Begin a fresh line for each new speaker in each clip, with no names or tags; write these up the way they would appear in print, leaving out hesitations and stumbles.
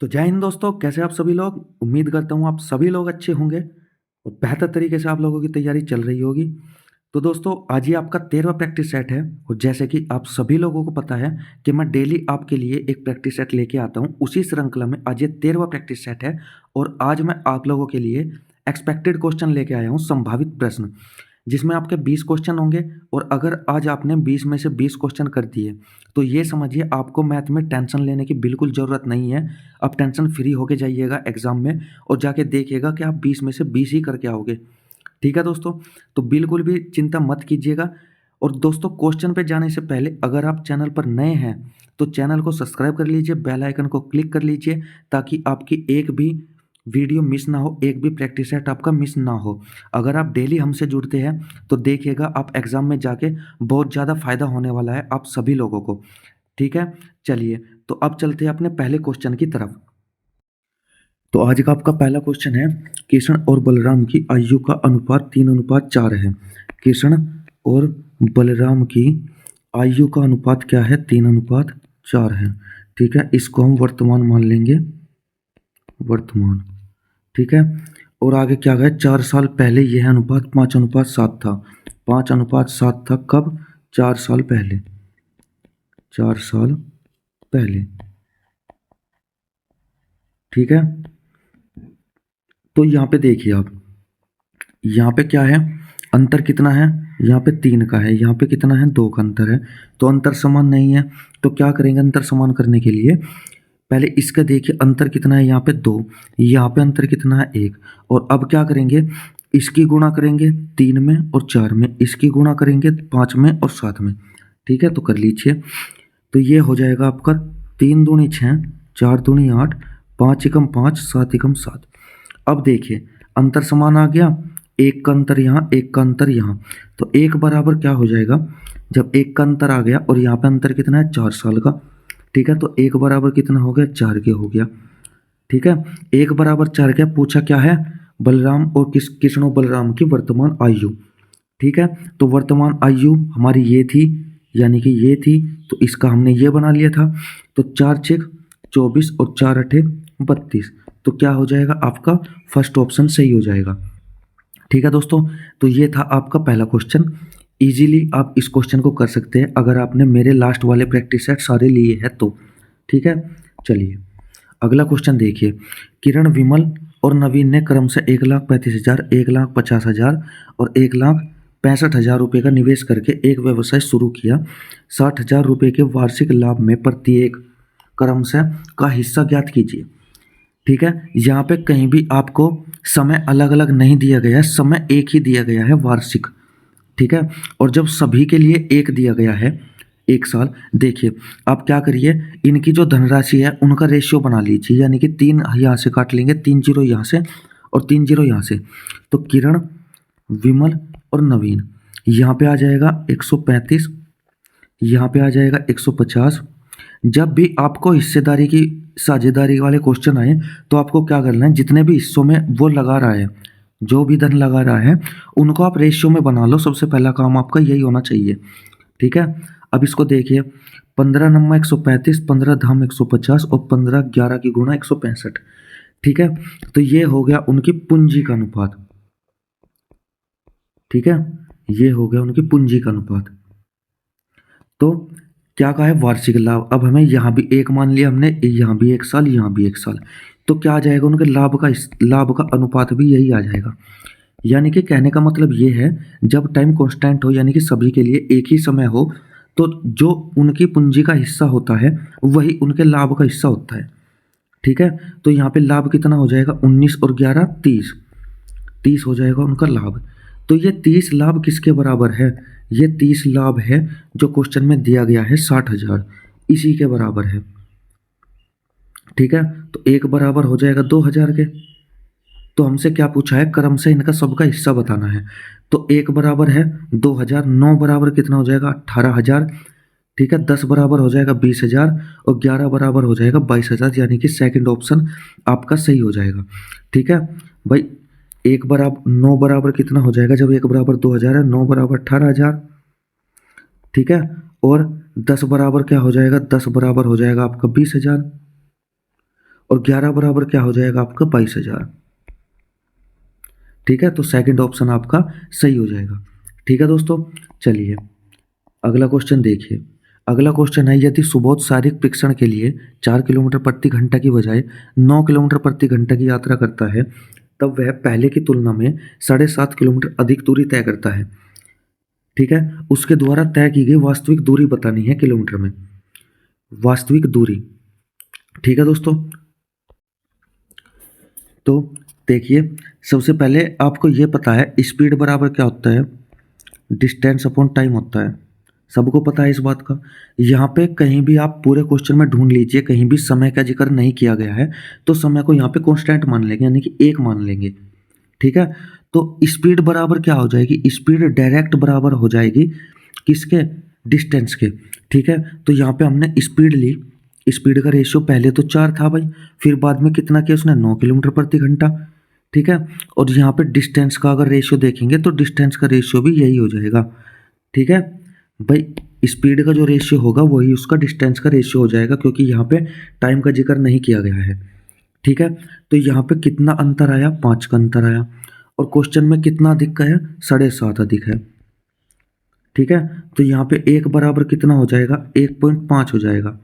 तो जय हिंद दोस्तों, कैसे आप सभी लोग। उम्मीद करता हूँ आप सभी लोग अच्छे होंगे और बेहतर तरीके से आप लोगों की तैयारी चल रही होगी। तो दोस्तों, आज ये आपका 13वां प्रैक्टिस सेट है और जैसे कि आप सभी लोगों को पता है कि मैं डेली आपके लिए एक प्रैक्टिस सेट लेके आता हूँ। उसी श्रृंखला में आज ये 13वां प्रैक्टिस सेट है और आज मैं आप लोगों के लिए एक्सपेक्टेड क्वेश्चन लेके आया हूँ, संभावित प्रश्न, जिसमें आपके 20 क्वेश्चन होंगे। और अगर आज आपने 20 में से 20 क्वेश्चन कर दिए तो ये समझिए आपको मैथ में टेंशन लेने की बिल्कुल ज़रूरत नहीं है। आप टेंशन फ्री होके जाइएगा एग्ज़ाम में और जाके देखिएगा कि आप 20 में से 20 ही करके आओगे। ठीक है दोस्तों, तो बिल्कुल भी चिंता मत कीजिएगा। और दोस्तों, क्वेश्चन पे जाने से पहले अगर आप चैनल पर नए हैं तो चैनल को सब्सक्राइब कर लीजिए, बेल आइकन को क्लिक कर लीजिए ताकि आपकी एक भी वीडियो मिस ना हो, एक भी प्रैक्टिस सेट आपका मिस ना हो। अगर आप डेली हमसे जुड़ते हैं तो देखिएगा आप एग्ज़ाम में जाके बहुत ज़्यादा फ़ायदा होने वाला है आप सभी लोगों को। ठीक है, चलिए तो अब चलते हैं अपने पहले क्वेश्चन की तरफ। तो आज का आपका पहला क्वेश्चन है, कृष्ण और बलराम की आयु का अनुपात 3:4 है। कृष्ण और बलराम की आयु का अनुपात क्या है? 3:4 है। ठीक है, इसको हम वर्तमान मान लेंगे, वर्तमान। ठीक है, और आगे क्या है? 4 साल पहले यह अनुपात 5:7 था। 5:7 था कब? 4 साल पहले। 4 साल पहले। ठीक है, तो यहाँ पे देखिए आप, यहाँ पे क्या है? अंतर कितना है? यहाँ पे 3 का है, यहाँ पे कितना है? 2 का अंतर है। तो अंतर समान नहीं है, तो क्या करेंगे अंतर समान करने के लिए? पहले इसका देखिए अंतर कितना है, यहाँ पे 2, यहाँ पे अंतर कितना है? 1। और अब क्या करेंगे? इसकी गुणा करेंगे 3 में और 4 में, इसकी गुणा करेंगे 5 में और 7 में। ठीक है, तो कर लीजिए। तो ये हो जाएगा आपका 3 दूनी 6, 4 दूनी 8, 5 एकम 5, 7 एकम 7। अब देखिए अंतर समान आ गया, एक का अंतर यहाँ, एक का अंतर यहाँ। तो एक बराबर क्या हो जाएगा? जब एक का अंतर आ गया और यहाँ पे अंतर कितना है? 4 साल का। ठीक है, तो एक बराबर कितना हो गया? 4 के हो गया। ठीक है, एक बराबर 4 के। पूछा क्या है? बलराम और कृष्ण और बलराम की वर्तमान आयु। ठीक है, तो वर्तमान आयु हमारी ये थी, यानी कि ये थी, तो इसका हमने ये बना लिया था। तो 4 6 24 और 4 8 32। तो क्या हो जाएगा? आपका फर्स्ट ऑप्शन सही हो जाएगा। ठीक है दोस्तों, तो ये था आपका पहला क्वेश्चन। इजीली आप इस क्वेश्चन को कर सकते हैं अगर आपने मेरे लास्ट वाले प्रैक्टिस सेट सारे लिए हैं तो। ठीक है, चलिए अगला क्वेश्चन देखिए। किरण, विमल और नवीन ने क्रमशः 1,35,000, 1,50,000 और 1,65,000 रुपये का निवेश करके एक व्यवसाय शुरू किया। 60,000 रुपये के वार्षिक लाभ में प्रत्येक क्रमशः का हिस्सा ज्ञात कीजिए। ठीक है, यहाँ पे कहीं भी आपको समय अलग अलग नहीं दिया गया है, समय एक ही दिया गया है, वार्षिक। ठीक है, और जब सभी के लिए एक दिया गया है, 1 साल, देखिए आप क्या करिए, इनकी जो धनराशि है उनका रेशियो बना लीजिए, यानी कि 3 यहाँ से काट लेंगे, 3 जीरो यहाँ से और 3 जीरो यहाँ से। तो किरण, विमल और नवीन, यहाँ पे आ जाएगा 135, यहाँ पे आ जाएगा 150। जब भी आपको हिस्सेदारी की, साझेदारी वाले क्वेश्चन आए तो आपको क्या करना है? जितने भी हिस्सों में वो लगा रहा है, जो भी धन लगा रहा है, उनको आप रेशियो में बना लो। सबसे पहला काम आपका यही होना चाहिए। ठीक है, अब इसको देखिए, 15 नम्मा 135, 15 धाम 150 और 15 11 की गुणा 165। ठीक है, तो ये हो गया उनकी पूंजी का अनुपात। ठीक है, ये हो गया उनकी पूंजी का अनुपात। तो क्या कहा है? वार्षिक लाभ। अब हमें यहाँ भी एक मान लिया हमने, यहाँ भी 1 साल, यहाँ भी 1 साल। तो क्या आ जाएगा? उनके लाभ का अनुपात भी यही आ जाएगा। यानी कि कहने का मतलब ये है, जब टाइम कांस्टेंट हो, यानी कि सभी के लिए एक ही समय हो, तो जो उनकी पूंजी का हिस्सा होता है वही उनके लाभ का हिस्सा होता है। ठीक है, तो यहाँ पे लाभ कितना हो जाएगा? 19 और 11 30। 30 हो जाएगा उनका लाभ। तो ये 30 लाभ किसके बराबर है? ये 30 लाभ है जो क्वेश्चन में दिया गया है 60,000, इसी के बराबर है। ठीक है, तो एक बराबर हो जाएगा 2,000 के। तो हमसे क्या पूछा है? क्रम से इनका सबका हिस्सा बताना है। तो एक बराबर है 2,000, 9 बराबर कितना हो जाएगा? 18,000। ठीक है, 10 बराबर हो जाएगा 20,000 और 11 बराबर हो जाएगा 22,000, यानी कि सेकंड ऑप्शन आपका सही हो जाएगा। ठीक है भाई, एक बराबर 9 बराबर कितना हो जाएगा? जब एक बराबर 2,000 है, 9 बराबर 18,000। ठीक है, और 10 बराबर क्या हो जाएगा? 10 बराबर हो जाएगा आपका 20,000 और 11 बराबर क्या हो जाएगा आपका 22,000। ठीक है, तो सेकंड ऑप्शन आपका सही हो जाएगा। ठीक है दोस्तों, चलिए अगला क्वेश्चन देखिए। अगला क्वेश्चन है, यदि सुबोध शारीरिक परीक्षण के लिए 4 किलोमीटर प्रति घंटा की बजाय 9 किलोमीटर प्रति घंटा की यात्रा करता है, तब वह पहले की तुलना में 7.5 किलोमीटर अधिक दूरी तय करता है। ठीक है, उसके द्वारा तय की गई वास्तविक दूरी बतानी है किलोमीटर में, वास्तविक दूरी। ठीक है दोस्तों, तो देखिए सबसे पहले आपको ये पता है स्पीड बराबर क्या होता है, डिस्टेंस अपॉन टाइम होता है, सबको पता है इस बात का। यहाँ पे कहीं भी आप पूरे क्वेश्चन में ढूंढ लीजिए, कहीं भी समय का जिक्र नहीं किया गया है, तो समय को यहाँ पे कांस्टेंट मान लेंगे, यानी कि 1 मान लेंगे। ठीक है, तो स्पीड बराबर क्या हो जाएगी, स्पीड डायरेक्ट बराबर हो जाएगी किसके, डिस्टेंस के। ठीक है, तो यहाँ पे हमने स्पीड ली, स्पीड का रेशियो पहले तो 4 था भाई, फिर बाद में कितना किया उसने, 9 किलोमीटर प्रति घंटा। ठीक है, और यहाँ पे डिस्टेंस का अगर रेशियो देखेंगे तो डिस्टेंस का रेशियो भी यही हो जाएगा। ठीक है भाई, स्पीड का जो रेशियो होगा वही उसका डिस्टेंस का रेशियो हो जाएगा, क्योंकि यहाँ पे टाइम का जिक्र नहीं किया गया है। ठीक है, तो यहाँ पे कितना अंतर आया, 5 का अंतर आया, और क्वेश्चन में कितना अधिक का है, 7.5 अधिक है। ठीक है, तो यहाँ पे 1 बराबर कितना हो जाएगा, 1.5 हो जाएगा।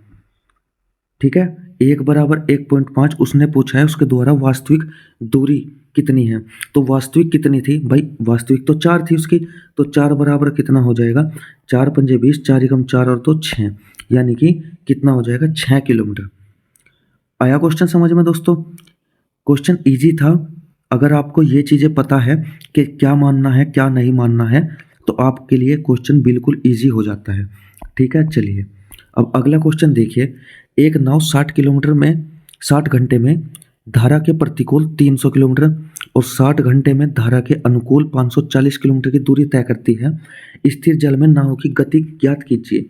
ठीक है, 1 बराबर 1.5 उसने पूछा है, उसके द्वारा वास्तविक दूरी कितनी है, तो वास्तविक कितनी थी भाई, वास्तविक तो 4 थी उसकी, तो 4 बराबर कितना हो जाएगा, 4 पंजे 20, 4 एकम 4 और 2 6, यानी कि कितना हो जाएगा, 6 किलोमीटर। आया क्वेश्चन समझ में दोस्तों, क्वेश्चन इजी था। अगर आपको ये चीज़ें पता है कि क्या मानना है क्या नहीं मानना है, तो आपके लिए क्वेश्चन बिल्कुल इजी हो जाता है। ठीक है, चलिए अब अगला क्वेश्चन देखिए। एक नाव 60 किलोमीटर में 60 घंटे में धारा के प्रतिकूल 300 किलोमीटर और 60 घंटे में धारा के अनुकूल 540 किलोमीटर की दूरी तय करती है। स्थिर जल में नाव की गति ज्ञात कीजिए।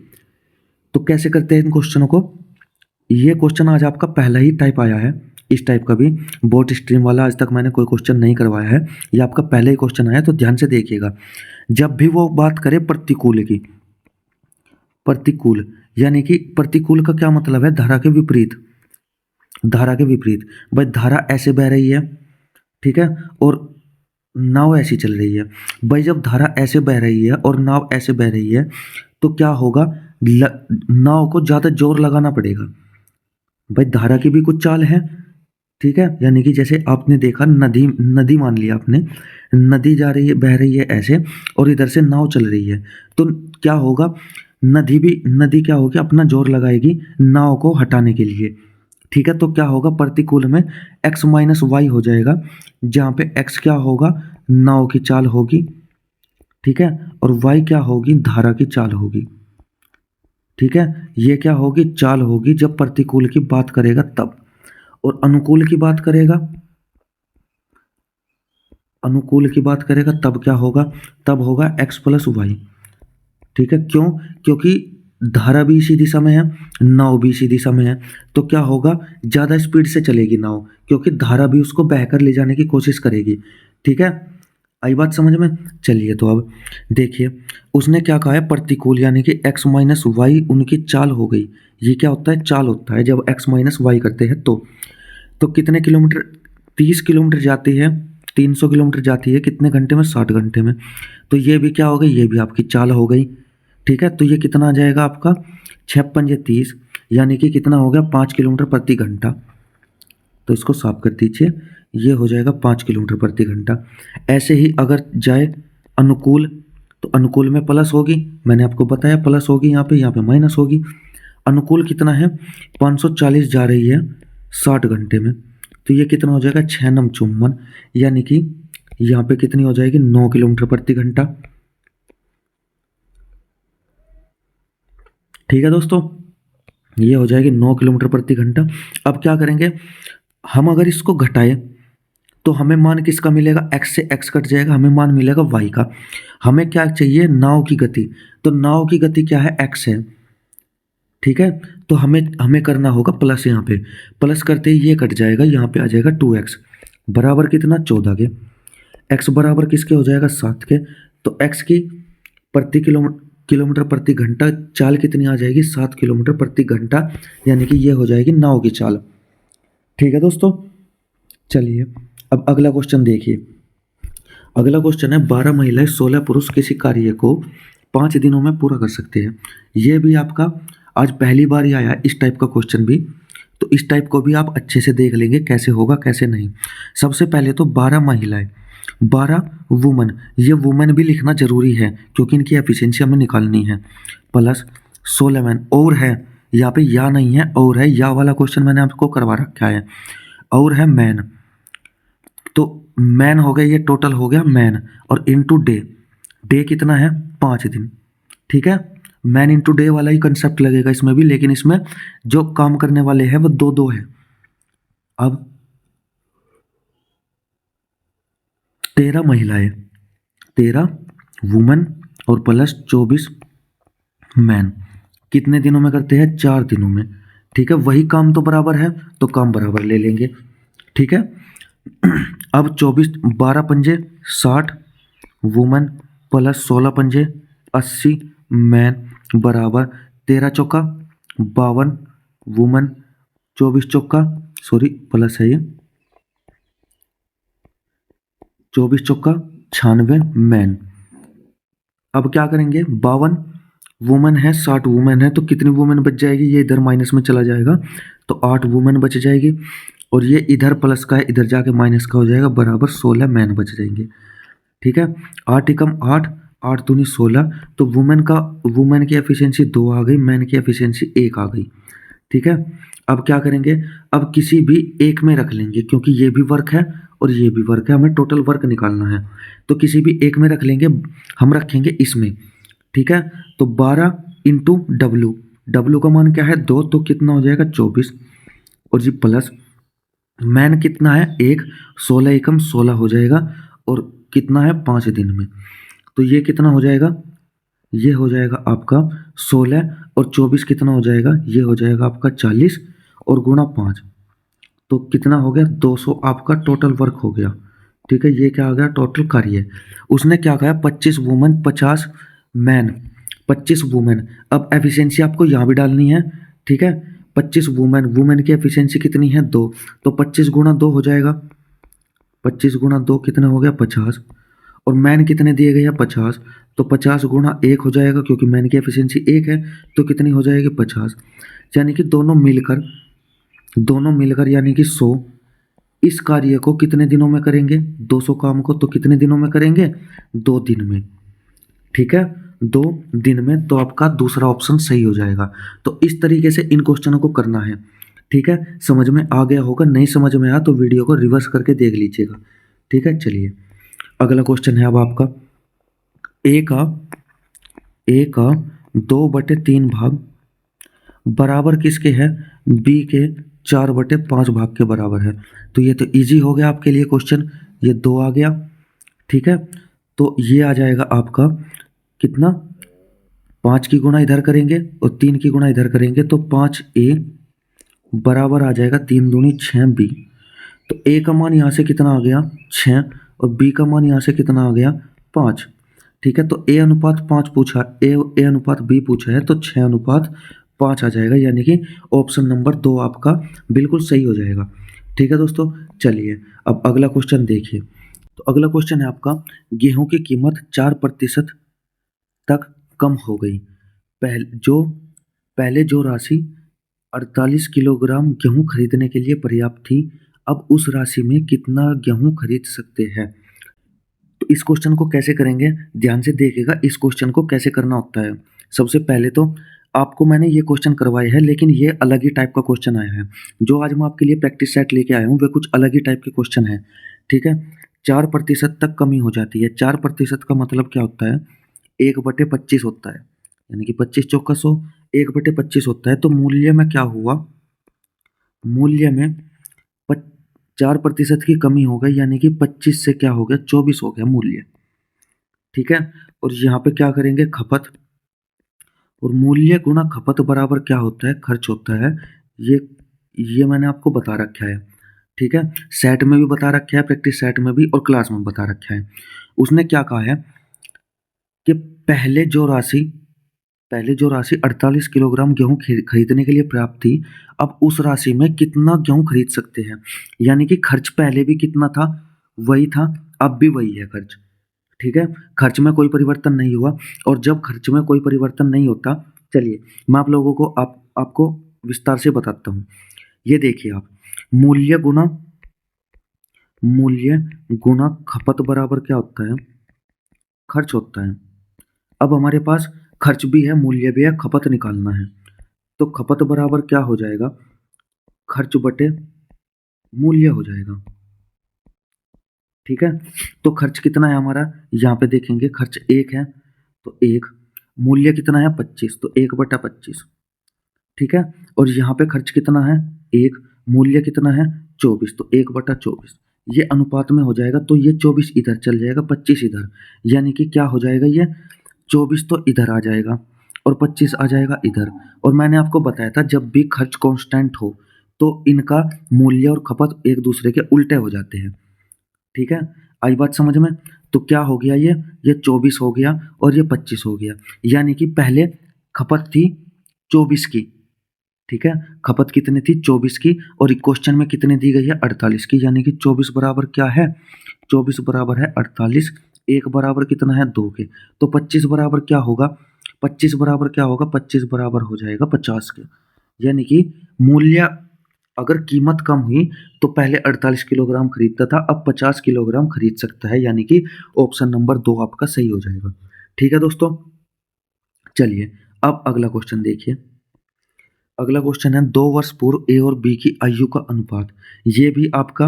तो कैसे करते हैं इन क्वेश्चनों को, ये क्वेश्चन आज आपका पहला ही टाइप आया है, इस टाइप का भी बोट स्ट्रीम वाला आज तक मैंने कोई क्वेश्चन नहीं करवाया है, ये आपका पहले ही क्वेश्चन आया, तो ध्यान से देखिएगा। जब भी वो बात करे प्रतिकूल की, प्रतिकूल यानी कि प्रतिकूल का क्या मतलब है, धारा के विपरीत, धारा के विपरीत। भाई धारा ऐसे बह रही है, ठीक है, और नाव ऐसी चल रही है। भाई जब धारा ऐसे बह रही है और नाव ऐसे बह रही है, तो क्या होगा, नाव को ज़्यादा जोर लगाना पड़ेगा। भाई धारा की भी कुछ चाल है, ठीक है, यानी कि जैसे आपने देखा नदी, नदी मान लिया आपने, नदी जा रही है, बह रही है ऐसे, और इधर से नाव चल रही है, तो क्या होगा, नदी क्या होगी, अपना जोर लगाएगी नाव को हटाने के लिए। ठीक है, तो क्या होगा, प्रतिकूल में x माइनस वाई हो जाएगा, जहाँ पे x क्या होगा, नाव की चाल होगी, ठीक है, और y क्या होगी, धारा की चाल होगी। ठीक है, ये क्या होगी, चाल होगी जब प्रतिकूल की बात करेगा तब, और अनुकूल की बात करेगा, अनुकूल की बात करेगा तब क्या होगा, तब होगा x प्लस वाई। ठीक है, क्यों, क्योंकि धारा भी इसी दिशा में है, नाव भी इसी दिशा में है, तो क्या होगा, ज़्यादा स्पीड से चलेगी नाव, क्योंकि धारा भी उसको बहकर ले जाने की कोशिश करेगी। ठीक है, आई बात समझ में। चलिए तो अब देखिए, उसने क्या कहा है, प्रतिकूल यानी कि x माइनस वाई उनकी चाल हो गई। ये क्या होता है, चाल होता है जब x माइनस वाई करते हैं तो कितने किलोमीटर, 30 किलोमीटर जाती है, 300 किलोमीटर जाती है कितने घंटे में, 60 घंटे में। तो ये भी क्या हो गई, ये भी आपकी चाल हो गई। ठीक है, तो ये कितना आ जाएगा आपका, 6 पंजे 30, यानी कि कितना हो गया, 5 किलोमीटर प्रति घंटा। तो इसको साफ कर दीजिए, ये हो जाएगा 5 किलोमीटर प्रति घंटा। ऐसे ही अगर जाए अनुकूल, तो अनुकूल में प्लस होगी, मैंने आपको बताया प्लस होगी, यहाँ पे माइनस होगी। अनुकूल कितना है, 540 जा रही है 60 घंटे में, तो ये कितना हो जाएगा, 6 नम 54, यानी कि यहाँ पे कितनी हो जाएगी, 9 किलोमीटर प्रति घंटा। ठीक है दोस्तों, ये हो जाएगी 9 किलोमीटर प्रति घंटा। अब क्या करेंगे हम, अगर इसको घटाएं तो हमें मान किसका मिलेगा, x से x कट जाएगा, हमें मान मिलेगा y का। हमें क्या चाहिए, नाव की गति, तो नाव की गति क्या है, x है। ठीक है, तो हमें हमें करना होगा प्लस, यहाँ पे प्लस करते ही ये कट जाएगा, यहाँ पे आ जाएगा 2x बराबर कितना, 14 के। x बराबर किसके हो जाएगा, 7 के। तो x की प्रति किलोमीटर प्रति घंटा चाल कितनी आ जाएगी, 7 किलोमीटर प्रति घंटा, यानी कि ये हो जाएगी नाव की चाल। ठीक है दोस्तों, चलिए अब अगला क्वेश्चन देखिए। अगला क्वेश्चन है 12 महिलाएं 16 पुरुष किसी कार्य को 5 दिनों में पूरा कर सकते हैं। ये भी आपका आज पहली बार ही आया इस टाइप का क्वेश्चन भी, तो इस टाइप को भी आप अच्छे से देख लेंगे कैसे होगा कैसे नहीं। सबसे पहले तो 12 महिलाएं, 12 वुमन, ये वुमेन भी लिखना जरूरी है क्योंकि इनकी एफिशिएंसी हमें निकालनी है, प्लस 16 मैन और है, यहाँ पे या नहीं है और है, या वाला क्वेश्चन मैंने आपको करवा रखा है, और है मैन। तो मैन हो गया, ये टोटल हो गया मैन, और इनटू डे, डे कितना है 5 दिन। ठीक है, मैन इंटू डे वाला ही कंसेप्ट लगेगा इसमें भी, लेकिन इसमें जो काम करने वाले हैं वो दो दो है। अब 13 महिलाएं, 13 वुमेन और प्लस 24 मैन कितने दिनों में करते हैं 4 दिनों में। ठीक है, वही काम तो बराबर है तो काम बराबर ले लेंगे। ठीक है, अब 24, 12 पंजे 60 वुमेन प्लस 16 पंजे 80 मैन बराबर 13 चौका 52 वुमेन, 24 चौका, सॉरी प्लस है ये, 24 चौका 96 मैन। अब क्या करेंगे, 52 वुमेन है 60 वुमेन है, तो कितनी वुमेन बच जाएगी, ये इधर माइनस में चला जाएगा तो 8 वुमेन बच जाएगी, और ये इधर प्लस का है इधर जाके माइनस का हो जाएगा, बराबर 16 मैन बच जाएंगे। ठीक है, 8 एकम 8, 8 दूनी 16, तो वुमेन की एफिशिएंसी 2 आ गई, मैन की एफिशिएंसी 1 आ गई। ठीक है, अब क्या करेंगे, अब किसी भी एक में रख लेंगे क्योंकि ये भी वर्क है और ये भी वर्क है, हमें टोटल वर्क निकालना है, तो किसी भी एक में रख लेंगे, हम रखेंगे इसमें। ठीक है, तो 12 इंटू डब्ल्यू, डब्ल्यू का मान क्या है 2, तो कितना हो जाएगा 24, और जी प्लस मैन कितना है 1, 16 एकम 16 हो जाएगा, और कितना है 5 दिन में, तो ये कितना हो जाएगा, ये हो जाएगा आपका 16, और 24 कितना हो जाएगा, ये हो जाएगा आपका 40, और गुणा 5, तो कितना हो गया 200 आपका टोटल वर्क हो गया। ठीक है, ये क्या आ गया टोटल कार्य। उसने क्या कहा 25 वुमेन 50 मैन, 25 वुमेन, अब एफिशिएंसी आपको यहाँ भी डालनी है। ठीक है, 25 वुमेन, वुमेन की एफिशिएंसी कितनी है 2, तो 25 गुणा 2 हो जाएगा, 25 गुणा 2 कितना हो गया 50, और मैन कितने दिए गए हैं 50, तो 50 गुणा 1 हो जाएगा क्योंकि मैन की एफिशिएंसी 1 है, तो कितनी हो जाएगी 50, यानी कि दोनों मिलकर यानी कि 100 इस कार्य को कितने दिनों में करेंगे, 200 काम को तो कितने दिनों में करेंगे 2 दिन में। ठीक है, 2 दिन में, तो आपका दूसरा ऑप्शन सही हो जाएगा। तो इस तरीके से इन क्वेश्चनों को करना है। ठीक है, समझ में आ गया होगा, नहीं समझ में आया तो वीडियो को रिवर्स करके देख लीजिएगा। ठीक है, चलिए अगला क्वेश्चन है अब आपका, ए का 2/3 भाग बराबर किसके है, बी के 4/5 भाग के बराबर है। तो ये तो इजी हो गया आपके लिए क्वेश्चन, ये 2 आ गया। ठीक है, तो ये आ जाएगा आपका कितना, 5 की गुणा इधर करेंगे और 3 की गुणा इधर करेंगे, तो 5A बराबर आ जाएगा 3 दूनी 6B। तो ए का मान यहाँ से कितना आ गया 6, और बी का मान यहाँ से कितना आ गया 5। ठीक है, तो ए अनुपात 5 पूछा, ए अनुपात बी पूछा है, तो 6:5 आ जाएगा, यानी कि ऑप्शन नंबर 2 आपका बिल्कुल सही हो जाएगा। ठीक है दोस्तों, चलिए अब अगला क्वेश्चन देखिए। तो अगला क्वेश्चन है आपका, गेहूं की कीमत 4% तक कम हो गई, पहले जो राशि 48 किलोग्राम गेहूं खरीदने के लिए पर्याप्त थी, अब उस राशि में कितना गेहूं खरीद सकते हैं। तो इस क्वेश्चन को कैसे करेंगे, ध्यान से देखिएगा इस क्वेश्चन को कैसे करना होता है। सबसे पहले तो आपको मैंने ये क्वेश्चन करवाए हैं, लेकिन ये अलग ही टाइप का क्वेश्चन आया है। जो आज मैं आपके लिए प्रैक्टिस सेट लेके आया हूँ वे कुछ अलग ही टाइप के क्वेश्चन है। ठीक है, 4% तक कमी हो जाती है, 4% का मतलब क्या होता है, 1/25 होता है, यानी कि 25 चौका 100, 1/25 होता है, तो मूल्य में क्या हुआ, मूल्य में 4% की कमी हो गई, यानी कि 25 से क्या हो गया 24 हो गया मूल्य। ठीक है, और यहाँ पे क्या करेंगे खपत, और मूल्य गुणा खपत बराबर क्या होता है खर्च होता है। ये ये मैंने आपको बता रखा है। ठीक है, सेट में भी बता रखा है, प्रैक्टिस सेट में भी और क्लास में बता रखा है। उसने क्या कहा है कि पहले जो राशि पहले जो राशि 48 किलोग्राम गेहूं खरीदने के लिए प्राप्त थी, अब उस राशि में कितना गेहूं खरीद सकते हैं। यानी कि खर्च पहले भी कितना था, वही था, अब भी वही है खर्च। ठीक है, खर्च में कोई परिवर्तन नहीं हुआ। और जब खर्च में कोई परिवर्तन नहीं होता, चलिए मैं आप लोगों को आपको विस्तार से बताता हूँ। ये देखिए आप, मूल्य गुना मूल्य गुना खपत बराबर क्या होता है, खर्च होता है। अब हमारे पास खर्च भी है, मूल्य भी है, खपत निकालना है। तो खपत बराबर क्या हो जाएगा, खर्च बटे मूल्य हो जाएगा। ठीक है, तो खर्च कितना है हमारा, यहाँ पे देखेंगे खर्च 1 है तो 1, मूल्य कितना है 25, तो 1/25। ठीक है, और यहाँ पे खर्च कितना है 1, मूल्य कितना है 24, तो 1/24। ये अनुपात में हो जाएगा, तो ये 24 इधर चल जाएगा, 25 इधर। यानी कि क्या हो जाएगा, ये 24 तो इधर आ जाएगा और 25 आ जाएगा इधर। और मैंने आपको बताया था जब भी खर्च कांस्टेंट हो तो इनका मूल्य और खपत एक दूसरे के उल्टे हो जाते हैं। ठीक है, आई बात समझ में। तो क्या हो गया, ये 24 हो गया और ये 25 हो गया। यानी कि पहले खपत थी 24 की। ठीक है, खपत कितनी थी 24 की, और क्वेश्चन में कितनी दी गई है 48 की। यानी कि 24 बराबर क्या है, 24 बराबर है 48, एक बराबर कितना है 2 के। तो 25 बराबर क्या होगा, 25 बराबर क्या होगा, 25 बराबर हो जाएगा 50 के। यानी कि मूल्य, अगर कीमत कम हुई तो पहले 48 किलोग्राम खरीदता था, अब 50 किलोग्राम खरीद सकता है। यानी कि ऑप्शन नंबर 2 आपका सही हो जाएगा। ठीक है दोस्तों, चलिए अब अगला क्वेश्चन देखिए। अगला क्वेश्चन है 2 वर्ष पूर्व ए और बी की आयु का अनुपात। ये भी आपका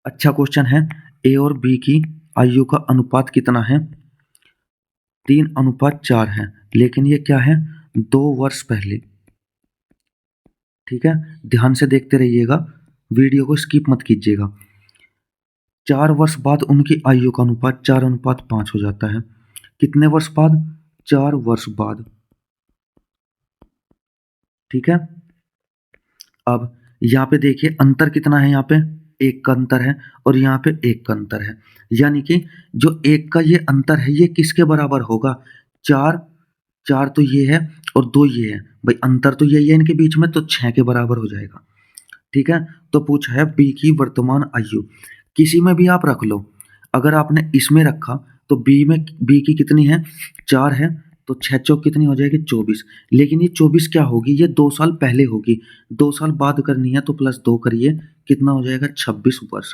अच्छा क्वेश्चन है। ए और बी की आयु का अनुपात कितना है, 3:4 है। लेकिन ये क्या है, 2 वर्ष पहले। ठीक है, ध्यान से देखते रहिएगा, वीडियो को स्किप मत कीजिएगा। 4 वर्ष बाद उनकी आयु का अनुपात 4:5 हो जाता है। कितने वर्ष बाद, 4 वर्ष बाद। ठीक है, अब यहाँ पे देखिए अंतर कितना है, यहाँ पे 1 का अंतर है और यहाँ पे 1 का अंतर है। यानी कि जो 1 का ये अंतर है ये किसके बराबर होगा, 4, 4 तो ये है और 2 ये है। भाई अंतर तो यही है इनके बीच में, तो 6 के बराबर हो जाएगा। ठीक है, तो पूछा है बी की वर्तमान आयु। किसी में भी आप रख लो, अगर आपने इसमें रखा तो बी की कितनी है 4 है, तो 6 चौक कितनी हो जाएगी 24। लेकिन ये 24 क्या होगी, ये 2 साल पहले होगी, 2 साल बाद करनी है तो +2 करिए, कितना हो जाएगा 26 वर्ष।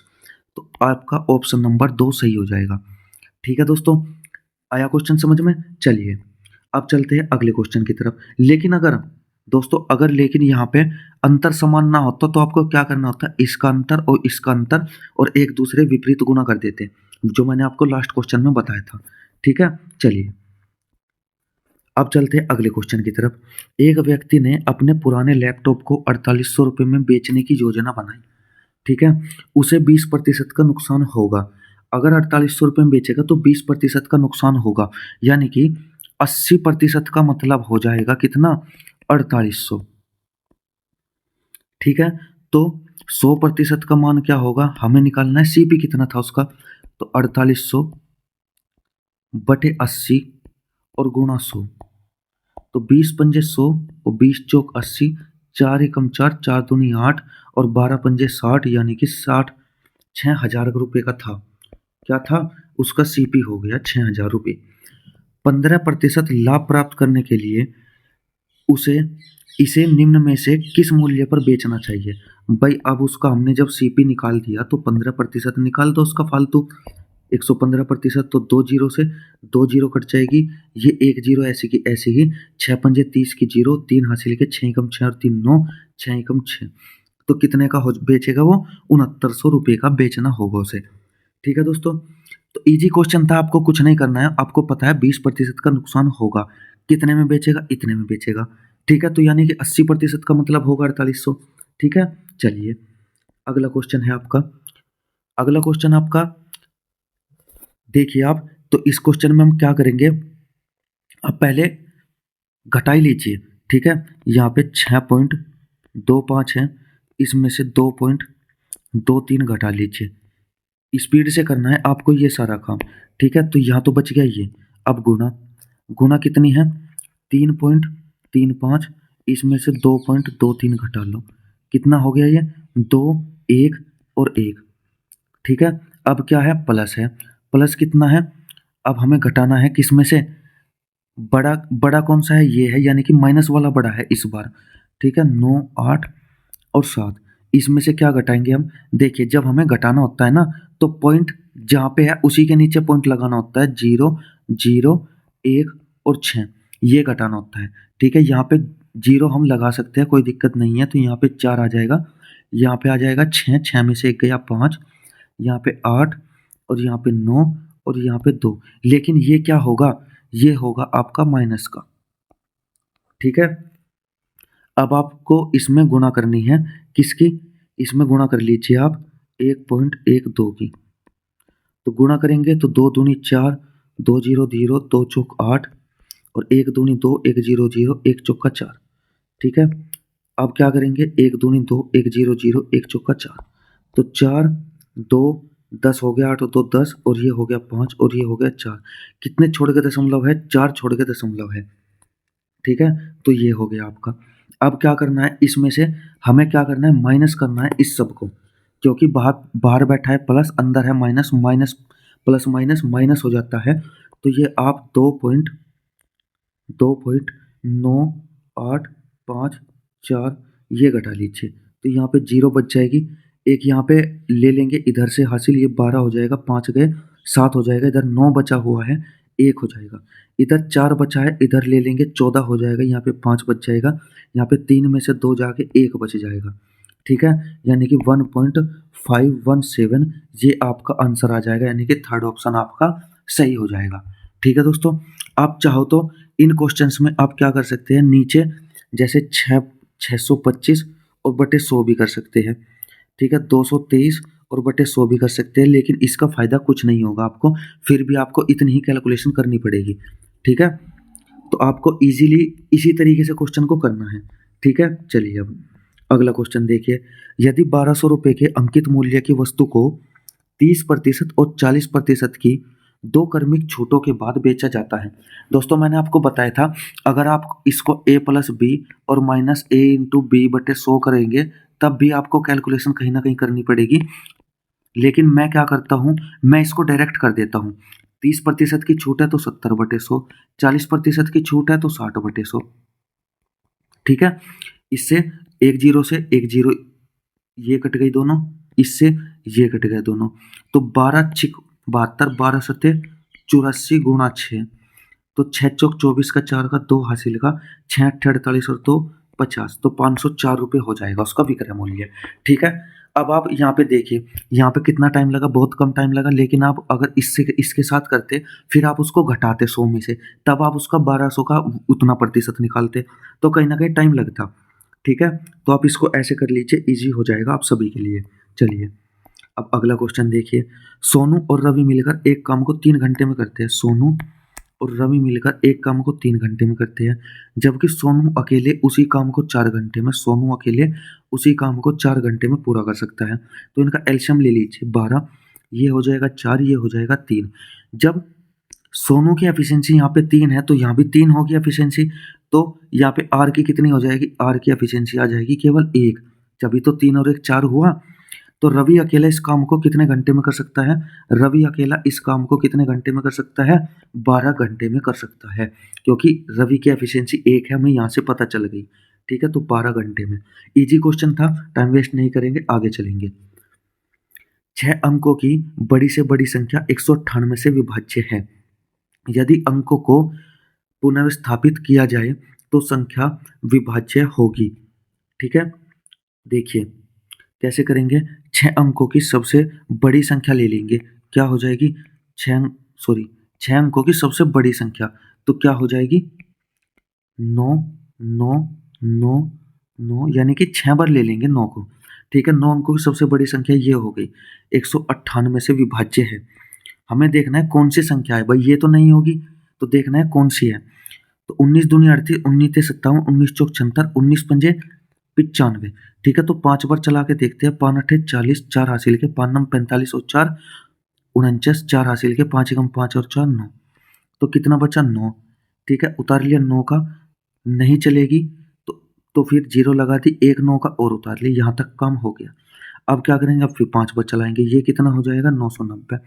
तो आपका ऑप्शन नंबर 2 सही हो जाएगा। ठीक है दोस्तों, आया क्वेश्चन समझ में। चलिए अब चलते हैं अगले क्वेश्चन की तरफ। लेकिन अगर दोस्तों, अगर लेकिन यहाँ पे अंतर समान ना होता तो आपको क्या करना होता, इसका अंतर और इसका अंतर और एक दूसरे विपरीत गुना कर देते, जो मैंने आपको लास्ट क्वेश्चन में बताया था। ठीक है, चलिए अब चलते हैं अगले क्वेश्चन की तरफ। एक व्यक्ति ने अपने पुराने लैपटॉप को 4800 रुपये में बेचने की योजना बनाई। ठीक है, उसे 20% का नुकसान होगा। अगर 4800 रुपये में बेचेगा तो 20% का नुकसान होगा। यानी कि 80% का मतलब हो जाएगा कितना, 4800। ठीक है, तो 100% का मान क्या होगा, हमें निकालना है सीपी कितना था उसका, तो 4800 बटे 80 और गुणा 100। तो 20 पंजे 100 और 20 चौक 80, 4 एकम 4, 4 दूनी 8 और 12 पंजे 60, यानी कि 6,000 रुपये का था। क्या था, उसका सीपी हो गया 6,000 रुपये। 15% लाभ प्राप्त करने के लिए उसे इसे निम्न में से किस मूल्य पर बेचना चाहिए। भाई अब उसका हमने जब सीपी निकाल दिया तो 15% निकाल दो उसका फालतू। 115% तो 2 जीरो से 2 जीरो कट जाएगी, ये 1 जीरो ऐसी की ऐसी ही। 6 पंजे 30 की जीरो, 3 हासिल के 6 एकम 6 और 3 9, 6 एकम 6। तो कितने का हो बेचेगा वो, 6900 रुपये का बेचना होगा उसे। ठीक है दोस्तों, तो इजी क्वेश्चन था, आपको कुछ नहीं करना है। आपको पता है 20% का नुकसान होगा, कितने में बेचेगा, इतने में बेचेगा। ठीक है, तो यानी कि 80% का मतलब होगा 4800। ठीक है, चलिए अगला क्वेश्चन है आपका। अगला क्वेश्चन आपका देखिए आप, तो इस क्वेश्चन में हम क्या करेंगे, अब पहले घटाई लीजिए। ठीक है, यहाँ पे 6.25 है, इसमें से 2.23 घटा लीजिए। स्पीड से करना है आपको ये सारा काम। ठीक है, तो यहाँ तो बच गया ये। अब गुना, गुना कितनी है 3.35, इसमें से 2.23 घटा लो, कितना हो गया ये? 2, 1 और 1। ठीक है, अब क्या है? प्लस है। प्लस कितना है? अब हमें घटाना है किस में से? बड़ा बड़ा कौन सा है? ये है, यानी कि माइनस वाला बड़ा है इस बार। ठीक है, 9, 8 और 7, इसमें से क्या घटाएंगे हम? देखिए, जब हमें घटाना होता है ना, तो पॉइंट जहाँ पे है उसी के नीचे पॉइंट लगाना होता है। 0, 0, 1 और 6, ये घटाना होता है। ठीक है, यहाँ पे 0 हम लगा सकते हैं, कोई दिक्कत नहीं है। तो यहाँ पे 4 आ जाएगा, यहाँ पे आ जाएगा 6, 6 में से 1 गया 5, यहाँ पे 8 और यहाँ पे 9 और यहाँ पे 2। लेकिन ये क्या होगा? ये होगा आपका माइनस का। ठीक है, अब आपको इसमें गुणा करनी है, किसकी? इसमें गुणा कर लीजिए आप 1.12 की। तो गुणा करेंगे तो 2 दूनी 4, 2 0 0, 2 चौक 8 और 1 दूनी 2, 1 0 0, 1 चौका 4। ठीक है, अब क्या करेंगे? 1 दूनी 2, 1 0 0, 1 चौका 4। तो 4, 2, 10 हो गया, 8 और 2 10 और ये हो गया 5 और ये हो गया 4। कितने छोड़ के दशमलव है? 4 छोड़ के दशमलव है। ठीक है, तो ये हो गया आपका। अब क्या करना है? इसमें से हमें क्या करना है? माइनस करना है इस सब को, क्योंकि बाहर बाहर बैठा है प्लस, अंदर है minus, minus plus minus minus हो जाता है। तो ये आप 2.985 ये घटा लीजिए, तो यहाँ पे 0 बच जाएगी। एक यहाँ पे ले लेंगे इधर से हासिल, ये 12 हो जाएगा, 5 गए 7 हो जाएगा, इधर 9 बचा हुआ है, 1 हो जाएगा। इधर 4 बचा है, इधर ले लेंगे 14 हो जाएगा, यहाँ पे 5 बच जाएगा, यहाँ पे 3 में से 2 जाके 1 बच जाएगा। ठीक है, यानी कि 1.517 ये आपका आंसर आ जाएगा, यानी कि थर्ड ऑप्शन आपका सही हो जाएगा। ठीक है दोस्तों, आप चाहो तो इन क्वेश्चंस में आप क्या कर सकते हैं? नीचे जैसे 625 और बटे 100 भी कर सकते हैं। ठीक है, 223 और बटे 100 भी कर सकते हैं, लेकिन इसका फायदा कुछ नहीं होगा आपको, फिर भी आपको इतनी ही कैलकुलेशन करनी पड़ेगी। ठीक है, तो आपको इजीली इसी तरीके से क्वेश्चन को करना है। ठीक है, चलिए अब अगला क्वेश्चन देखिए। यदि 1200 रुपये के अंकित मूल्य की वस्तु को 30% और 40% की दो क्रमिक छूटों के बाद बेचा जाता है। दोस्तों, मैंने आपको बताया था, अगर आप इसको a प्लस बी और माइनस ए इंटू बी बटे 100 करेंगे, तब भी आपको कैलकुलेशन कहीं ना कहीं करनी पड़ेगी। लेकिन मैं क्या करता हूँ? मैं इसको डायरेक्ट कर देता हूँ। 30% की छूट है तो 70/100, 40% की छूट है तो 60/100। ठीक है, इससे एक जीरो से एक जीरो ये कट गई दोनों, इससे ये कट गए दोनों। तो 12 छिक 72, 12 सत्ते 84 गुणा 6, तो 6 चौक 24 का 4 का 2 हासिल का, 6 अट्ठे 48 और 2 50, तो 504 रुपये हो जाएगा उसका विक्रय मूल्य। ठीक है, अब आप यहाँ पे देखिए, यहाँ पे कितना टाइम लगा? बहुत कम टाइम लगा। लेकिन आप अगर इससे इसके साथ करते, फिर आप उसको घटाते 100 में से, तब आप उसका 1200 का उतना प्रतिशत निकालते, तो कहीं ना कहीं टाइम लगता। ठीक है, तो आप इसको ऐसे कर लीजिए, इजी हो जाएगा आप सभी के लिए। चलिए अब अगला क्वेश्चन देखिए। सोनू और रवि मिलकर एक काम को 3 घंटे में करते हैं। सोनू और रवि मिलकर एक काम को 3 घंटे में करते हैं, जबकि सोनू अकेले उसी काम को 4 घंटे में, सोनू अकेले उसी काम को 4 घंटे में पूरा कर सकता है। तो इनका एलसीएम ले लीजिए 12, ये हो जाएगा 4, ये हो जाएगा 3। जब सोनू की एफिशिएंसी यहाँ पे 3 है, तो यहाँ भी 3 होगी एफिशिएंसी। तो यहाँ पे आर की कितनी हो जाएगी? आर की एफिशिएंसी आ जाएगी केवल 1, जभी तो 3 और 1 4 हुआ। तो रवि अकेला इस काम को कितने घंटे में कर सकता है? रवि अकेला इस काम को कितने घंटे में कर सकता है? 12 घंटे में कर सकता है, क्योंकि रवि की एफिशिएंसी 1 है, हमें यहाँ से पता चल गई। ठीक है, तो 12 घंटे में। इजी क्वेश्चन था, टाइम वेस्ट नहीं करेंगे, आगे चलेंगे। 6 अंकों की बड़ी से बड़ी संख्या 198 से विभाज्य है। यदि अंकों को पुनर्स्थापित किया जाए तो संख्या विभाज्य होगी। ठीक है, देखिए कैसे करेंगे। 6 अंकों की सबसे बड़ी संख्या ले लेंगे, क्या हो जाएगी? 6 अंकों की सबसे बड़ी संख्या, तो क्या हो जाएगी? 9 9 9 9, यानी कि 6 बार ले लेंगे 9 को। ठीक है, 9 अंकों की सबसे बड़ी संख्या ये हो गई, 198 से विभाज्य है। हमें देखना है कौन सी संख्या है भाई, ये तो नहीं होगी, तो देखना है कौन सी है। तो 19 दूनी 38, 19 ते 57, 19 चौक 76, 19 पंजे 95। ठीक है, तो 5 बार चला के देखते हैं। 5 अट्ठे 40, 4 हासिल के, 5 नम 45 और 4 49, 4 हासिल के, 5 एकम 5 और 4 9, तो कितना बचा? 9। ठीक है, उतार लिया 9 का, नहीं चलेगी तो फिर 0 लगा दी, एक 9 का और उतार लिया, यहाँ तक काम हो गया। अब क्या करेंगे, अब फिर 5 पर चलाएंगे, ये कितना हो जाएगा 990।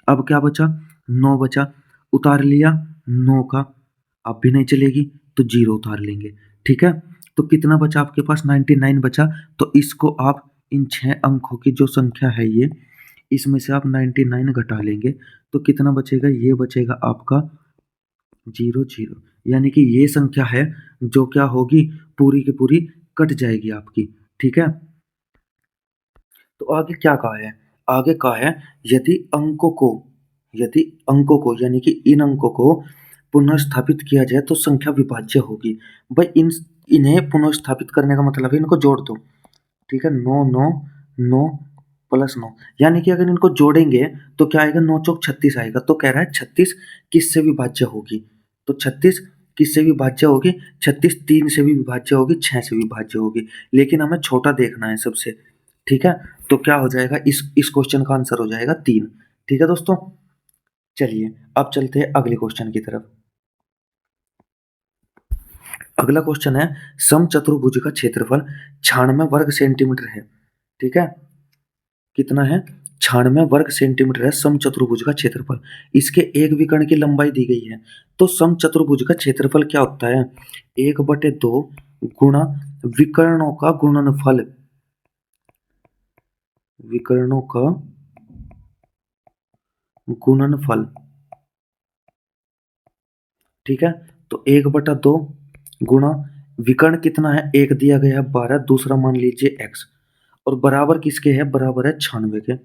अब क्या बचा, 9 बचा, उतार लिया 9 का, अब भी नहीं चलेगी तो 0 उतार लेंगे। ठीक है, तो कितना बचा आपके पास, 99 बचा। तो इसको आप इन 6 अंकों की जो संख्या है ये, इसमें से आप 99 घटा लेंगे तो कितना बचेगा, ये बचेगा आपका 00। यानी कि ये संख्या है जो क्या होगी, पूरी की पूरी कट जाएगी आपकी। ठीक है, तो आगे क्या कहा है, आगे कहा है यदि अंकों को, यदि अंकों को यानी कि इन अंकों को पुनर्स्थापित किया जाए तो संख्या विभाज्य होगी। भाई इन्हें पुनर्स्थापित करने का मतलब है इनको जोड़ दो। ठीक है, 9 9 9 प्लस 9, यानी कि अगर इनको जोड़ेंगे तो क्या आएगा, 9 चौक 36 आएगा। तो कह रहा है 36 किससे विभाज्य होगी, तो 36 किससे विभाज्य होगी, 36 3 से भी विभाज्य होगी, 6 से विभाज्य होगी, लेकिन हमें छोटा देखना है सबसे। ठीक है, तो क्या हो जाएगा, इस क्वेश्चन का आंसर हो जाएगा 3। ठीक है दोस्तों, चलिए अब चलते हैं अगले क्वेश्चन की तरफ। अगला क्वेश्चन है, समचतुर्भुज का क्षेत्रफल 96 वर्ग सेंटीमीटर है। ठीक है, कितना है, 96 वर्ग सेंटीमीटर है समचतुर्भुज का क्षेत्रफल। इसके एक विकर्ण की लंबाई दी गई है। तो समचतुर्भुज का क्षेत्रफल क्या होता है, 1/2 गुणा विकर्णों का गुणनफल, विकर्णों का गुणनफल। ठीक है, तो 1/2 गुणा विकर्ण कितना है, एक दिया गया है 12, दूसरा मान लीजिए x, और बराबर किसके है, बराबर है 96 के।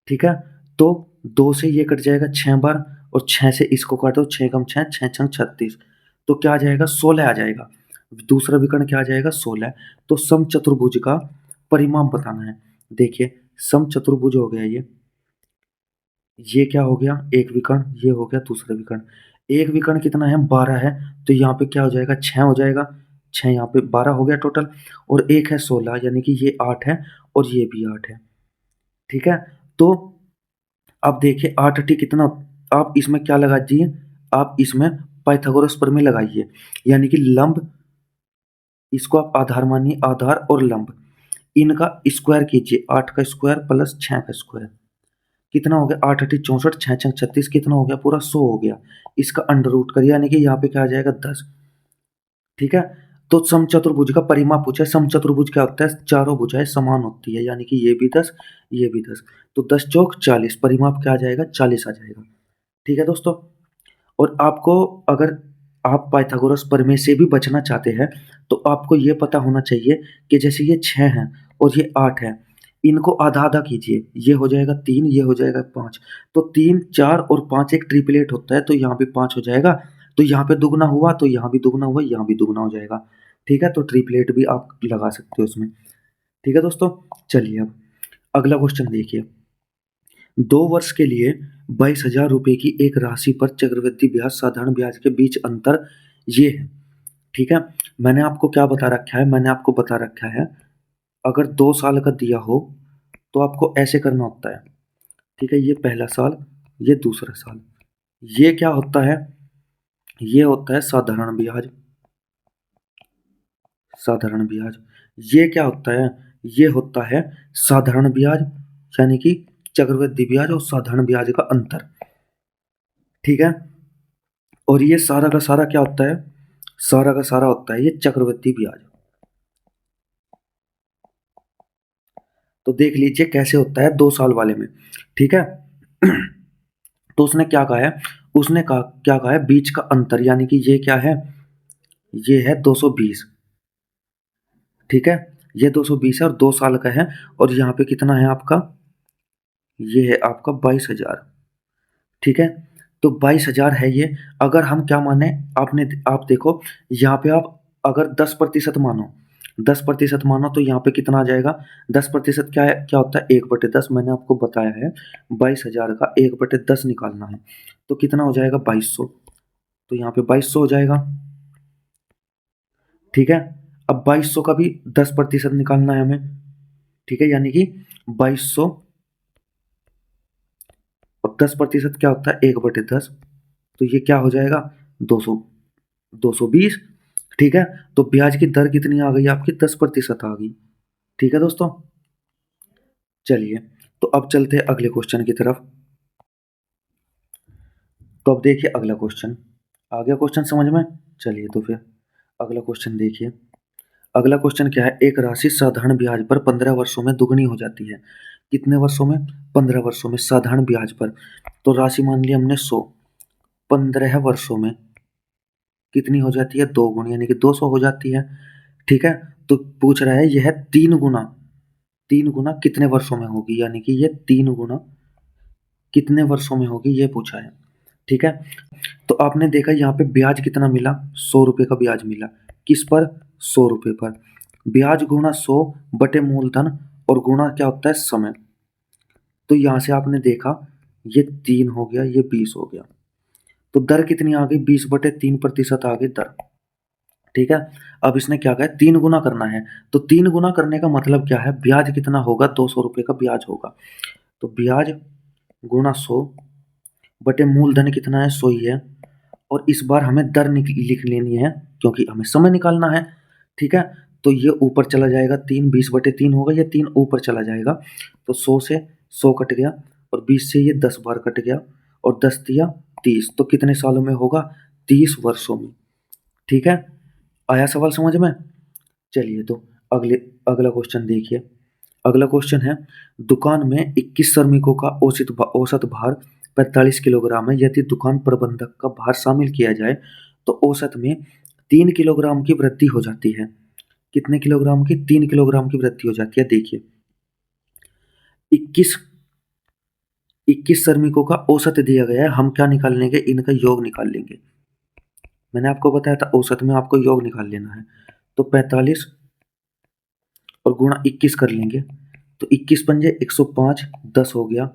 ठीक है, तो 2 से ये कट जाएगा 6 बार, और 6 से इसको काटो, 6 कम 6, 6 छंग 36, तो क्या आ जाएगा, 16 आ जाएगा। दूसरा विकर्ण क्या आ जाएगा, 16। तो समचतुर्भुज का परिमाप बताना है। देखिए समचतुर्भुज हो गया ये क्या हो गया, एक विकर्ण, ये हो गया दूसरा विकर्ण। एक विकर्ण कितना है, 12 है, तो यहाँ पे क्या हो जाएगा, 6 हो जाएगा, 6 यहाँ पे 12 हो गया टोटल, और एक है 16, यानी कि ये 8 है और ये भी 8 है। ठीक है, तो अब देखिए 8 8 कितना, आप इसमें क्या लगा दीजिए, आप इसमें पाइथागोरस प्रमेय लगाइए, यानी कि लंब, इसको आप आधार मानिए, आधार और लंब इनका स्क्वायर कीजिए, 8 का स्क्वायर प्लस 6 का स्क्वायर, कितना हो गया, 8 8 64, 6 6 36, कितना हो गया, पूरा 100 हो गया। इसका अंडर रूट करिए, यानी कि यहाँ पे क्या आ जाएगा, 10। ठीक है, तो समचतुर्भुज का परिमाप पूछा है। समचतुर्भुज क्या होता है, चारों भुजाएं समान होती है, यानी कि ये भी 10, ये भी 10, तो 10 चौक 40, परिमाप क्या आ जाएगा, 40 आ जाएगा। ठीक है दोस्तों, और आपको अगर आप पाइथागोरस प्रमेय से भी बचना चाहते हैं तो आपको ये पता होना चाहिए कि जैसे ये 6 हैं और ये 8 है, इनको आधा आधा कीजिए, ये हो जाएगा 3, ये हो जाएगा 5, तो 3 4 और 5 एक ट्रिपलेट होता है, तो यहाँ पे 5 हो जाएगा, तो यहाँ पे दुगना हुआ तो यहाँ भी दुगना हुआ, यहाँ भी दुगना हो जाएगा। ठीक है, तो ट्रिपलेट भी आप लगा सकते हो उसमें। ठीक है दोस्तों, चलिए अब अगला क्वेश्चन देखिए। 2 वर्ष के लिए 22,000 रुपये की एक राशि पर चक्रवृद्धि ब्याज साधारण ब्याज के बीच अंतर ये है। ठीक है, मैंने आपको क्या बता रखा है, मैंने आपको बता रखा है अगर 2 साल का दिया हो तो आपको ऐसे करना होता है। ठीक है, ये पहला साल, ये दूसरा साल, ये क्या होता है, ये होता है साधारण ब्याज, साधारण ब्याज। ये क्या होता है, ये होता है साधारण ब्याज, यानी कि चक्रवृद्धि ब्याज और साधारण ब्याज का अंतर। ठीक है, और ये सारा का सारा क्या होता है, सारा का सारा होता है ये चक्रवृद्धि ब्याज। तो देख लीजिए कैसे होता है 2 साल वाले में। ठीक है, तो उसने क्या कहा है, उसने कहा क्या कहा है, बीच का अंतर, यानी कि ये क्या है, ये है 220। ठीक है, ये 220 है और 2 साल का है, और यहाँ पे कितना है आपका, ये है आपका 22,000। ठीक है, तो 22,000 है ये। अगर हम क्या माने, आप देखो यहाँ पे आप अगर 10% मानो, 10% मानो तो यहाँ पे कितना आ जाएगा, 10% क्या है, क्या होता है, 1/10, मैंने आपको बताया है 22,000 का 1/10 निकालना है, तो कितना हो जाएगा, 2200, तो यहाँ पे 2200 हो जाएगा। ठीक है, अब 2200 का भी 10% निकालना है हमें। ठीक है, यानी कि 2200 और 10% क्या होता है, 1/10, तो ये क्या हो जाएगा, 200 220। ठीक है, तो ब्याज की दर कितनी आ गई आपकी? 10% आ गई। ठीक है दोस्तों, चलिए तो अब चलते हैं अगले क्वेश्चन की तरफ। तो अब देखिए अगला क्वेश्चन, आ गया क्वेश्चन समझ में? चलिए तो फिर अगला क्वेश्चन देखिए। अगला क्वेश्चन क्या है? एक राशि साधारण ब्याज पर 15 वर्षों में दुगनी हो जाती है। कितने वर्षों में? 15 वर्षों में साधारण ब्याज पर। तो राशि मान ली हमने 100, 15 वर्षों में कितनी हो जाती है? 2 गुनी, यानी कि 200 हो जाती है। ठीक है, तो पूछ रहा है यह 3 गुना, 3 गुना कितने वर्षों में होगी, यानी कि ये 3 गुना कितने वर्षों में होगी ये पूछा है। ठीक है, तो आपने देखा यहाँ पे ब्याज कितना मिला? 100 रुपये का ब्याज मिला। किस पर? 100 रुपये पर। ब्याज गुणा 100 बटे मूलधन और गुणा क्या होता है? समय। तो यहाँ से आपने देखा ये 3 हो गया, ये 20 हो गया। तो दर कितनी आ गई? 20/3% आ गई दर। ठीक है, अब इसने क्या कहा? 3 गुना करना है। तो 3 गुना करने का मतलब क्या है? ब्याज कितना होगा? 200 रुपये का ब्याज होगा। तो ब्याज गुणा 100 बटे मूलधन कितना है? 100 ही है। और इस बार हमें दर लिख लेनी है क्योंकि हमें समय निकालना है। ठीक है, तो ये ऊपर चला जाएगा 3, 20/3 होगा, ये 3 ऊपर चला जाएगा। तो 100 से 100 कट गया और 20 से ये 10 बार कट गया और 10 दिया 30। तो कितने सालों में होगा? 30 वर्षों में। ठीक है, आया सवाल समझ में? चलिए तो अगला क्वेश्चन देखिए। अगला क्वेश्चन है, दुकान में 21 श्रमिकों का औसत भार 45 किलोग्राम है। यदि दुकान प्रबंधक का भार शामिल किया जाए तो औसत में 3 किलोग्राम की वृद्धि हो जाती है। कितने किलोग्राम की? 3 किलोग्राम की वृद्धि हो जाती है। देखिए 21 21 श्रमिकों का औसत दिया गया है, हम क्या निकाल लेंगे? इनका योग निकाल लेंगे। मैंने आपको बताया था औसत में आपको योग निकाल लेना है। तो 45 और गुणा 21 कर लेंगे। तो 21 पंजे 105, 10 हो गया।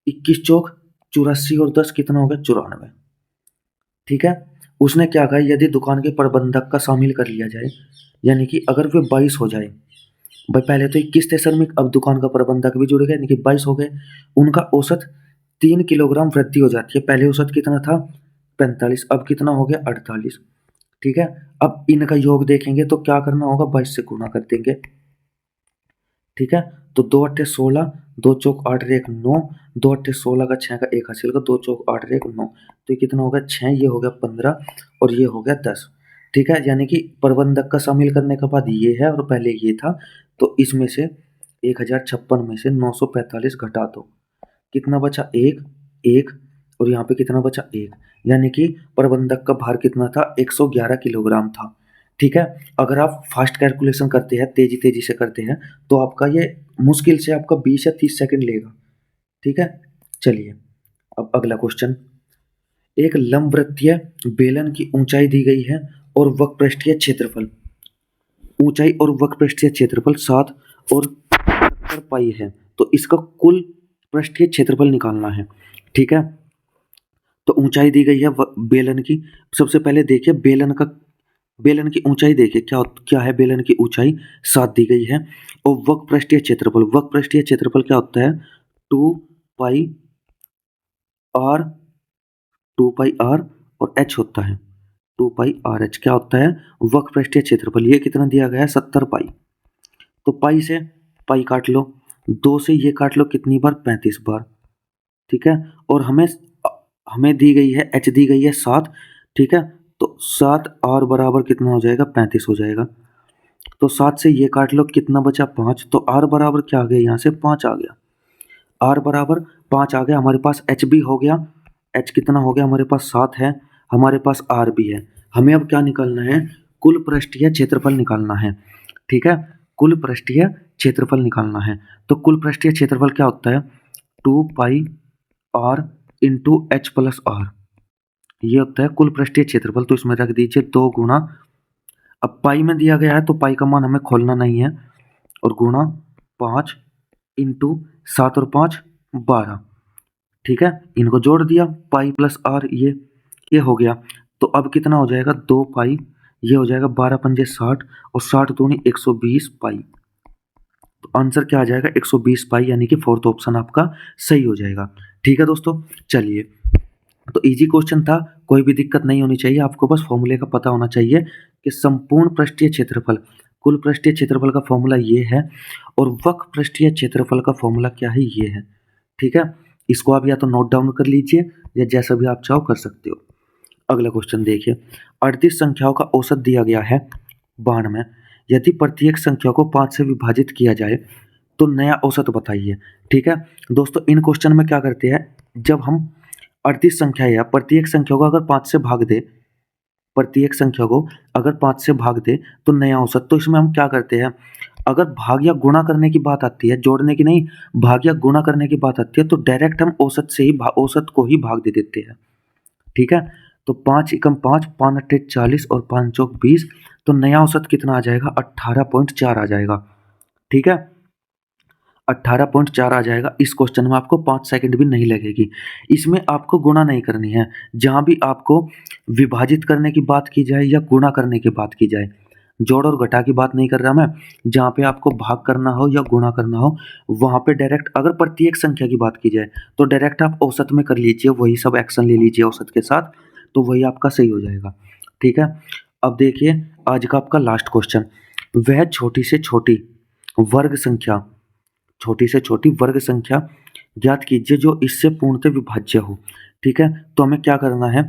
21 चौक 84 और 10 कितना हो गया? 94। ठीक है, उसने क्या कहा? यदि दुकान के प्रबंधक का शामिल कर लिया जाए, यानी कि अगर वे 22 हो जाए। भाई पहले तो 21 थे श्रमिक, अब दुकान का प्रबंधक भी जुड़ गया, यानी कि 22 हो गए। उनका औसत 3 किलोग्राम वृद्धि हो जाती है। पहले औसत कितना था? 45, अब कितना हो गया? 48। ठीक है, अब इनका योग देखेंगे तो क्या करना होगा? 22 से गुणा कर देंगे। ठीक है, तो 2 अट्ठे 16, 2 चौक 8 रे 1 9, 2 अट्ठे 16 का 6 का 1 हासिल का, 2 चौक 8 रे 1 9। तो ये कितना हो गया? 6, ये हो गया 15 और ये हो गया 10। ठीक है, यानी कि प्रबंधक का शामिल करने के बाद ये है और पहले ये था। तो इसमें से 1056 में से 945 घटा दो, कितना बचा? 1 1। और यहाँ पे कितना बचा? 1। यानी कि प्रबंधक का भार कितना था? 111 किलोग्राम था। ठीक है, अगर आप फास्ट कैलकुलेशन करते हैं, तेजी तेजी से करते हैं, तो आपका ये मुश्किल से आपका 20 या 30 सेकंड लेगा। ठीक है, चलिए अब अगला क्वेश्चन। एक लंबवृत्तीय बेलन की ऊंचाई दी गई है और वक्रपृष्ठीय क्षेत्रफल, ऊंचाई और वक्रपृष्ठीय क्षेत्रफल 7 और 70 पाई है। तो इसका कुल पृष्ठीय क्षेत्रफल निकालना है। ठीक है, तो ऊंचाई दी गई है बेलन की। सबसे पहले देखिए बेलन की ऊंचाई देखिए, क्या क्या है? बेलन की ऊंचाई 7 दी गई है। और वक्र पृष्ठीय क्षेत्रफल क्या होता है? 2 पाई आर, 2 पाई आर और एच होता है। 2 पाई आर एच क्या होता है? वक्र पृष्ठीय क्षेत्रफल। ये कितना दिया गया है? 70 पाई। तो पाई से पाई काट लो, 2 से ये काट लो, कितनी बार? 35 बार। ठीक है, और हमें हमें दी गई है, एच दी गई है 7। ठीक है, तो 7 आर बराबर कितना हो जाएगा? 35 हो जाएगा। तो 7 से ये काट लो, कितना बचा? 5। तो आर बराबर क्या आ गया? यहाँ से 5 आ गया। आर बराबर 5 आ गया। हमारे पास एच भी हो गया। एच कितना हो गया? हमारे पास 7 है। हमारे पास आर भी है। हमें अब क्या निकालना है? कुल पृष्ठीय क्षेत्रफल निकालना है। ठीक है, कुल पृष्ठीय क्षेत्रफल निकालना है। तो कुल पृष्ठीय क्षेत्रफल क्या होता है? 2 pi r into h plus r, ये होता है कुल पृष्ठीय क्षेत्रफल। तो इसमें रख दीजिए 2 गुणा, अब पाई में दिया गया है तो पाई का मान हमें खोलना नहीं है, और गुणा 5 इंटू 7 और 5 12। ठीक है, इनको जोड़ दिया, पाई प्लस आर, ये हो गया। तो अब कितना हो जाएगा? 2 पाई, ये हो जाएगा 12 पंजे 60 और 60 दूनी 120 पाई। तो आंसर क्या आ जाएगा? 120 पाई, यानी कि फोर्थ ऑप्शन आपका सही हो जाएगा। ठीक है दोस्तों, चलिए तो इजी क्वेश्चन था, कोई भी दिक्कत नहीं होनी चाहिए, आपको बस फॉर्मूले का पता होना चाहिए कि संपूर्ण पृष्ठीय क्षेत्रफल, कुल पृष्ठीय क्षेत्रफल का फॉर्मूला ये है और वक्र पृष्ठीय क्षेत्रफल का फॉर्मूला क्या है, ये है। ठीक है, इसको आप या तो नोट डाउन कर लीजिए या जैसा भी आप चाहो कर सकते हो। अगला क्वेश्चन देखिए, 38 संख्याओं का औसत दिया गया है 92 में। यदि प्रत्येक संख्या को 5 से विभाजित किया जाए तो नया औसत बताइए। ठीक है दोस्तों, इन क्वेश्चन में क्या करते हैं, जब हम 38 संख्या या प्रत्येक संख्या को अगर 5 से भाग दे, प्रत्येक संख्या को अगर 5 से भाग दे तो नया औसत, तो इसमें हम क्या करते हैं, अगर भाग या गुणा करने की बात आती है, जोड़ने की नहीं, भाग या गुणा करने की बात आती है, तो डायरेक्ट हम औसत से ही औसत को ही भाग दे देते हैं। ठीक है, तो 5 एकम 5, 5 अट्ठे 40 और 5 चौक 20, तो नया औसत कितना आ जाएगा, 18.4 आ जाएगा। ठीक है, 18.4 आ जाएगा। इस क्वेश्चन में आपको 5 सेकंड भी नहीं लगेगी। इसमें आपको गुणा नहीं करनी है, जहाँ भी आपको विभाजित करने की बात की जाए या गुणा करने की बात की जाए, जोड़ और घटा की बात नहीं कर रहा मैं, जहाँ पे आपको भाग करना हो या गुणा करना हो, वहाँ पे डायरेक्ट अगर प्रत्येक संख्या की बात की जाए तो डायरेक्ट आप औसत में कर लीजिए, वही सब एक्शन ले लीजिए औसत के साथ, तो वही आपका सही हो जाएगा। ठीक है, अब देखिए आज का आपका लास्ट क्वेश्चन, वह छोटी से छोटी वर्ग संख्या, छोटी से छोटी वर्ग संख्या ज्ञात कीजिए जो इससे पूर्णतः विभाज्य हो। ठीक है, तो हमें क्या करना है,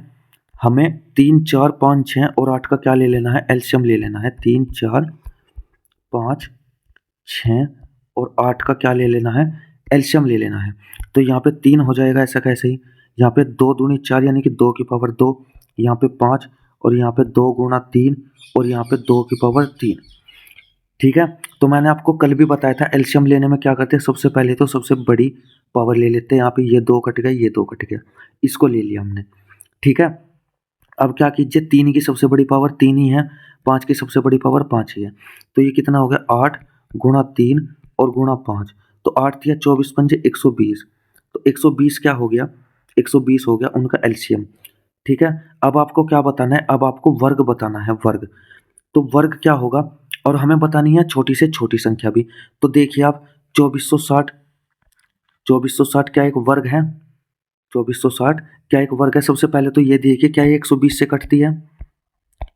हमें 3, 4, 5, 6 और 8 का क्या ले लेना है, एलसीएम ले लेना है। 3, 4, 5, 6 और 8 का क्या ले लेना है, एलसीएम ले लेना है। तो यहाँ पे 3 हो जाएगा ऐसा कैसे ही, यहाँ पे 2 दूनी 4 यानी कि 2 की पावर 2, यहाँ पे 5 और यहाँ पे 2 गुणा 3 और यहाँ पे 2 की पावर 3। ठीक है, तो मैंने आपको कल भी बताया था एलसीएम लेने में क्या करते हैं, सबसे पहले तो सबसे बड़ी पावर ले लेते हैं। यहाँ पे ये 2 कट गया, ये 2 कट गया, इसको ले लिया हमने। ठीक है, अब क्या कीजिए, 3 की सबसे बड़ी पावर 3 ही है, 5 की सबसे बड़ी पावर 5 ही है, तो ये कितना हो गया, 8 गुणा 3 और गुणा 5, तो 8 या 24 पंजे 120, तो 120 क्या हो गया, 120 हो गया उनका एलसीएम। ठीक है, अब आपको क्या बताना है, अब आपको वर्ग बताना है, वर्ग। तो वर्ग क्या होगा, और हमें बतानी है छोटी से छोटी संख्या भी। तो देखिए आप 2460, 2460 क्या एक वर्ग है, 2460 क्या एक वर्ग है, सबसे पहले तो ये देखिए क्या ये 120 से कटती है,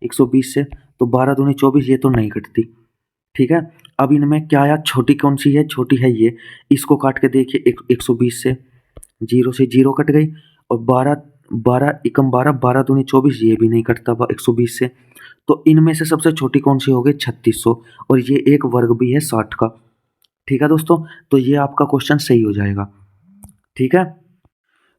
120 से, तो 12 दूनी 24, ये तो नहीं कटती। ठीक है, अब इनमें क्या आया, छोटी कौन सी है, छोटी है ये, इसको काट के देखिए 120 से, 0 से 0 कट गई, और 12, 12 एकम 12, 12 दूनी 24, ये भी नहीं कटता 120 से, तो इनमें से सबसे छोटी कौन सी हो गई, 3600, और ये एक वर्ग भी है 60 का। ठीक है दोस्तों, तो ये आपका क्वेश्चन सही हो जाएगा। ठीक है,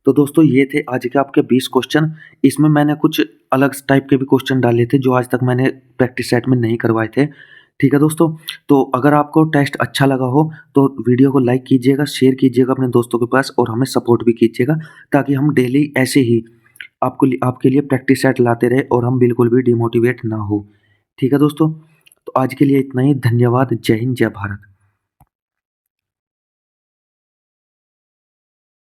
तो दोस्तों ये थे आज के आपके 20 क्वेश्चन। इसमें मैंने कुछ अलग टाइप के भी क्वेश्चन डाले थे जो आज तक मैंने प्रैक्टिस सेट में नहीं करवाए थे। ठीक है दोस्तों, तो अगर आपको टेस्ट अच्छा लगा हो तो वीडियो को लाइक कीजिएगा, शेयर कीजिएगा अपने दोस्तों के पास और हमें सपोर्ट भी कीजिएगा, ताकि हम डेली ऐसे ही आपके लिए प्रैक्टिस सेट लाते रहे और हम बिल्कुल भी डिमोटिवेट ना हो। ठीक है दोस्तों, तो आज के लिए इतना ही। धन्यवाद। जय हिंद, जय भारत।